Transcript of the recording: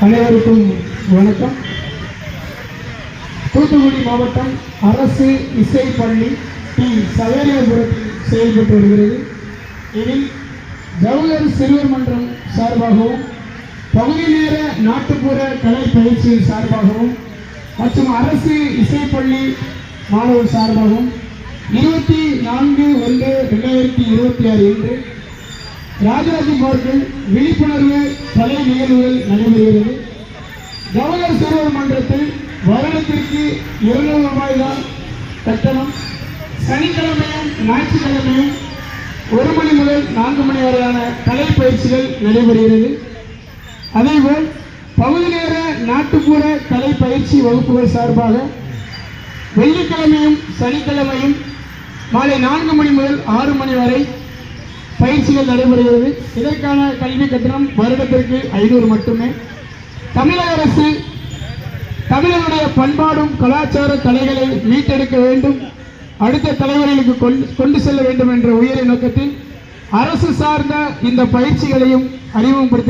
அனைவருக்கும் வணக்கம். தூத்துக்குடி மாவட்டம் அரசு இசைப்பள்ளி டி சவேரியாபுரத்தில் செயல்பட்டு வருகிறது. இதில் ஜவஹர் சிறுவர் மன்றம் சார்பாகவும் பகுதி நேர நாட்டுப்புற கலை பயிற்சி சார்பாகவும் மற்றும் அரசு இசைப்பள்ளி மாணவர் சார்பாகவும் 24/1/2026 இன்று ராஜராஜன் பார்க்கில் விழிப்புணர்வு கலை நிகழ்வுகள் நடைபெறுகிறது. ஜவஹர் சிறுவர் மன்றத்தில் வருடத்திற்கு 200 ரூபாய் தான் கட்டணம். சனிக்கிழமையும் ஞாயிற்றுக்கிழமையும் 1 மணி முதல் 4 மணி வரையான கலை பயிற்சிகள் நடைபெறுகிறது. அதேபோல் பகுதி நேர நாட்டுப்புற கலை பயிற்சி வகுப்புகள் சார்பாக வெள்ளிக்கிழமையும் சனிக்கிழமையும் மாலை 4 மணி முதல் 6 மணி வரை பயிற்சிகள் நடைபெறுகிறது. இதற்கான கல்வி கட்டணம் வருடத்திற்கு 500 மட்டுமே. தமிழக அரசு தமிழருடைய பண்பாடும் கலாச்சார கலைகளை மீட்டெடுக்க வேண்டும், அடுத்த தலைவர்களுக்கு கொண்டு செல்ல வேண்டும் என்ற உயரிய நோக்கத்தில் அரசு சார்ந்த இந்த பயிற்சிகளையும் அறிமுகப்படுத்தி